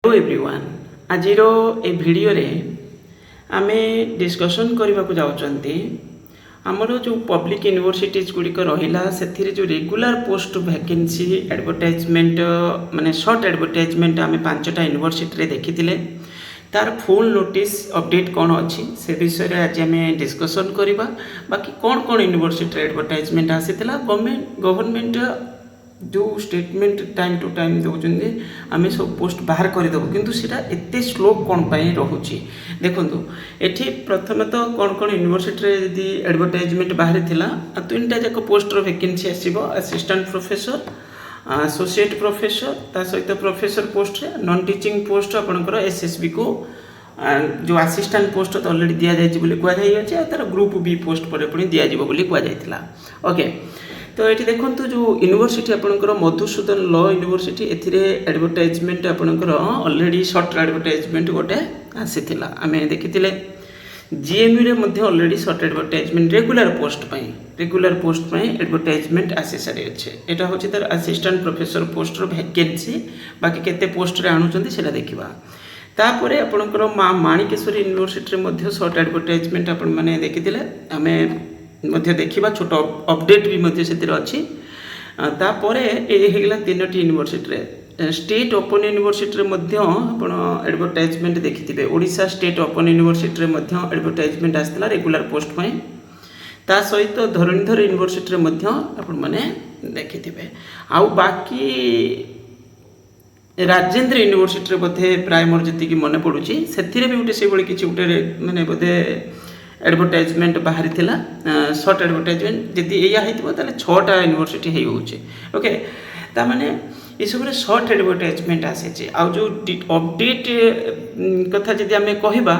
Hello everyone आज ए video रे आमे डिस्कशन करने को जाउचंती आमर जो पब्लिक यूनिवर्सिटीज गुड़िक रहा से जो रेगुलर पोस्ट वैकेंसी एडवर्टाइजमेंट माने शॉर्ट एडवर्टाइजमेंट आम 5टा यूनिवर्सिटी देखी तार फुल नोटिस अपडेट कौन अच्छी से विषय आज आम डिस्कसन करवा बाकी कौन कौन यूनिवर्सिटी एडवर्टाइजमेंट आसीला गवर्नमेंट जो स्टेटमेंट टाइम टू टाइम दौरान आम सब पोस्ट बाहर करदेव किंतु सीटा एत स्लो कौन पाई रोचे देखो ये प्रथम तो कौन कौन यूनिवर्सिटी यदि एडवर्टाइजमेंट बाहर थिला 3टा जाक पोस्ट वैकेंसी आसो असिस्टेंट प्रोफेसर एसोसिएट प्रोफेसर ता सहित professor post non teaching post आपंकर एसएसबी को जो असिस्टेंट पोस्ट तो ऑलरेडी दि जाए कहुच्छे तार ग्रुप बी पोस्ट पर पुणी दि जाता ओके तो ये देखो जो यूनिवर्सिटी आपंकर मधुसूदन लॉ यूनिवर्सिटी एडवर्टाइजमेंट आपंकर ऑलरेडी शॉर्ट एडवर्टाइजमेंट गोटे आसी आम देखी जीएमयू रे already short advertisement regular post advertisement आसी सारी अच्छे यहाँ हूँ तार असिस्टेंट प्रोफेसर पोस्ट वैकेंसी बाकी केते पोस्ट रे आणुचंती सेटा देखिबा तापर आपंकर माणिकेश्वरी यूनिवर्सिटी शॉर्ट एडवर्टाइजमेंट आपण माने देखिथिले आमे मध्य देखा छोट अपडेट भी से अच्छी तापर ये 3टी यूनिवर्सिटी स्टेट ओपन यूनिवर्सिटी आप एडवर्टाइजमेंट देखिथे Odisha state open university advertisement आसाला रेगुलर पोस्ट ता सहित धरणीधर यूनिवर्सिटी आपने देखिथे आउ बाकी राजेंद्र यूनिवर्सिटी बोधे प्राय मोर जी मन पड़ुची से भी गोटे से किसी गोटे माने बोधे एडवर्टाइजमेंट बाहरी थिला शॉर्ट एडवर्टाइजमेंट जदि या होता 6टा यूनिवर्सिटी होचे ओके ता माने ये सब शॉर्ट एडवर्टाइजमेंट आसे आउ जो अपडेट कथा जदि आमे कहबा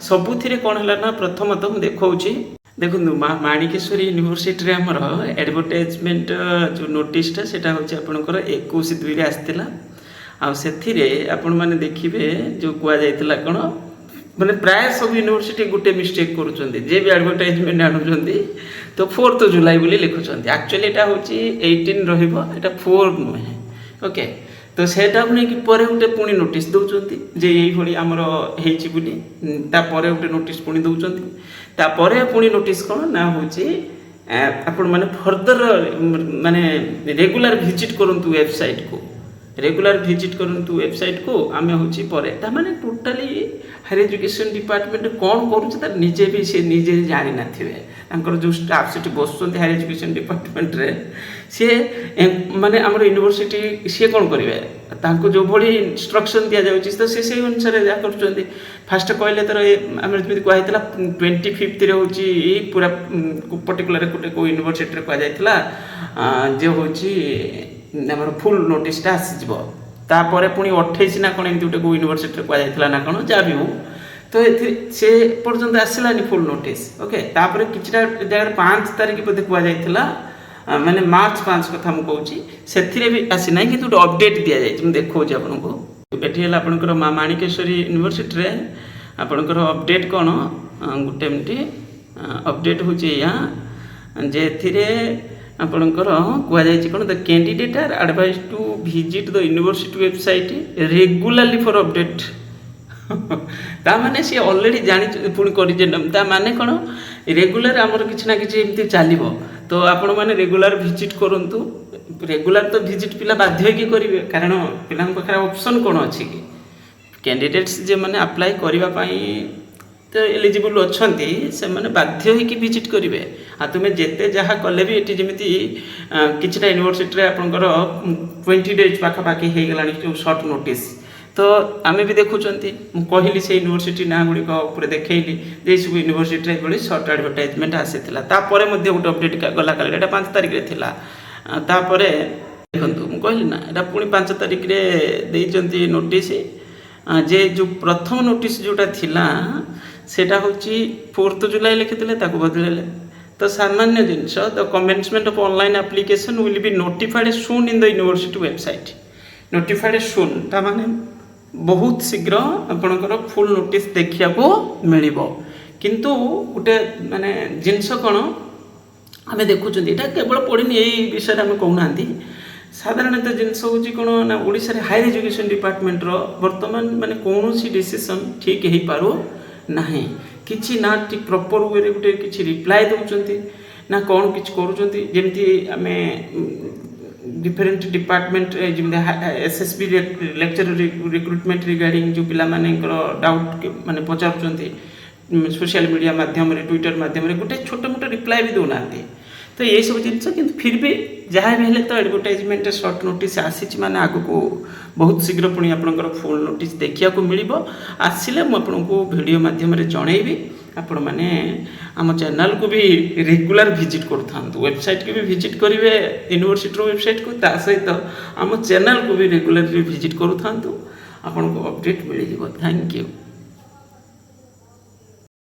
सबुथिरे कोन हला ना प्रथम तो देखौची देखु माणिकेश्वरी यूनिवर्सिटी रे हमर एडवर्टाइजमेंट जो नोटिसटा सेटा होचे आपनकर 21/2 रे आस्तिला आ सेथिरे आपण माने देखिबे जो कुआ जायतिला कोन मैंने प्राय सब यूनिवर्सिटी गोटे मिस्टेक करुँच जे भी एडवर्टाइजमेंट आणुंट तो 4 जुलाई बोली लिखुंट एक्चुअली यहाँ हूँ 18 रहा 4 नुहे ओके तो सेटा नहीं कि गोटे पुणी नोटिस दौरान जे ये आमर होपर गोटे नोटिस पुणी दौरान तापर पुणी नोटिस कौन ना हूँ आपण मैंने फर्दर माने रेगुलर विजिट करूँ वेबसाइट को रेगुलर विजिट करूँ वेबसाइट को आम हूँ पर माने टोटाली हायर एजुकेशन डिपार्टमेंट कौन कर निजे भी सी निजे जानी ना जो स्टाफ से बस हायर एजुकेशन डिपार्टमेंट रे सी माने आम यूनिवर्सिटी सी कौन करेंगे जो भाई इंस्ट्रक्शन दि जाऊँगी तो से अनुसार जहाँ कर फास्ट कहले तर आम जमी कहला 25 हूँ पूरा पर्टिकुलर गोटे को यूनिवर्सिटी कहला जे हूँ आम फुल नोटिसटा आसीज तापर पुणी 28 ना कौन एमती गोटे यूनिवर्सिटी कहला ना कौन जहाँ भी हो तो से पर्यंत आसलानी फुल नोटिस ओके तापर किछटा जगह 5 तारीख बोधे कहला माने मार्च 5 कथा मुझे कहूँ से भी आसी ना कि गोटे अपडेट दि जाए देखा आपको ये आपंकर माणिकेश्वरी यूनिवर्सिटी रे आपंकर अपडेट कौन गोटे एमती अपडेट हूँ यहाँ जे आपणकर कहुई कौन the candidate are advise to visit the university website regularly for update ताने सी ऑलरेडी जानी पुणी कर माने कौन रेगुलर आमर किसी ना कि एमती चलो तो आपण मैंने रेगुलर विजिट करूँ रेगुलर तो विजिट पिला बाध्य की करेंगे कारण पिला पाखे ऑप्शन कौन अच्छी कि कैंडिडेट्स जे मैंने अप्लाई करने तो एलिजिबल अच्छा से मैंने बाध्य होगी विजिट करेंगे आ तुम्हें जिते जहाँ कले भी ये जमी किसी यूनिवर्सिटी आपंकर 20 डेज पाखापाखि हो गला जो शॉर्ट नोटिस तो आम भी देखुं कहली से यूनिवर्सिटी ना गुड़िक देखली जे सब यूनिवर्सिटी ये शॉर्ट एडवर्टाइजमेंट आसाला तापर गोटे अपडेट गला काल 5 तारीख में तापर देखो मुझे कहली ना यहाँ पुणी 5 तारीख में नोटिस जे जो प्रथम नोटिस जोटा थिला सेटा हूँ 4 जुलाई लिखिते बदल तो सामान्य जिनस the commencement of online application will be notified soon in the university website notified soon ता माने बहुत शीघ्र आपणकर फुल नोटिस देखा मिल किंतु गोटे माने जिनस कौन आम देखुं यहाँ केवल पढ़नी यही विषय आम कहना ସାଧାରଣତଃ ଜିନିଷ ହେଉଛି କ'ଣ ନା ଓଡ଼ିଶାରେ ହାୟର ଏଜୁକେସନ୍ ଡିପାର୍ଟମେଣ୍ଟର ବର୍ତ୍ତମାନ ମାନେ କୌଣସି ଡିସିସନ୍ ଠିକ୍ ହେଇପାରୁ ନାହିଁ। କିଛି ନା ଠିକ୍ ପ୍ରପର୍ ୱେରେ ଗୋଟେ କିଛି ରିପ୍ଲାଏ ଦେଉଛନ୍ତି ନା କ'ଣ କିଛି କରୁଛନ୍ତି। ଯେମିତି ଆମେ ଡିଫରେଣ୍ଟ ଡିପାର୍ଟମେଣ୍ଟରେ ଯେମିତି SSB ଲେକ୍ଚର ରିକ୍ରୁଟମେଣ୍ଟ ରିଗାର୍ଡ଼ିଂ ଯେଉଁ ପିଲାମାନଙ୍କର ଡାଉଟ୍ ମାନେ ପଚାରୁଛନ୍ତି ସୋସିଆଲ ମିଡ଼ିଆ ମାଧ୍ୟମରେ ଟ୍ୱିଟର ମାଧ୍ୟମରେ ଗୋଟେ ଛୋଟ ମୋଟ ରିପ୍ଲାଏ ବି ଦେଉନାହାନ୍ତି। ତ ଏଇସବୁ ଜିନିଷ କିନ୍ତୁ ଫିର୍ ବି ଯାହା ବି ହେଲେ ତ ଆଡ଼ଭର୍ଟାଇଜମେଣ୍ଟ ସର୍ଟ ନୋଟିସ୍ ଆସିଛି ମାନେ ଆଗକୁ ବହୁତ ଶୀଘ୍ର ପୁଣି ଆପଣଙ୍କର ଫୁଲ୍ ନୋଟିସ୍ ଦେଖିବାକୁ ମିଳିବ। ଆସିଲେ ମୁଁ ଆପଣଙ୍କୁ ଭିଡ଼ିଓ ମାଧ୍ୟମରେ ଜଣେଇବି। ଆପଣମାନେ ଆମ ଚ୍ୟାନେଲକୁ ବି ରେଗୁଲାର ଭିଜିଟ୍ କରୁଥାନ୍ତୁ, ୱେବସାଇଟ୍କୁ ବି ଭିଜିଟ୍ କରିବେ ୟୁନିଭର୍ସିଟିର ୱେବସାଇଟ୍କୁ, ତା ସହିତ ଆମ ଚ୍ୟାନେଲକୁ ବି ରେଗୁଲାରଲି ଭିଜିଟ୍ କରୁଥାନ୍ତୁ। ଆପଣଙ୍କୁ ଅପଡ଼େଟ୍ ମିଳିଯିବ। Thank you.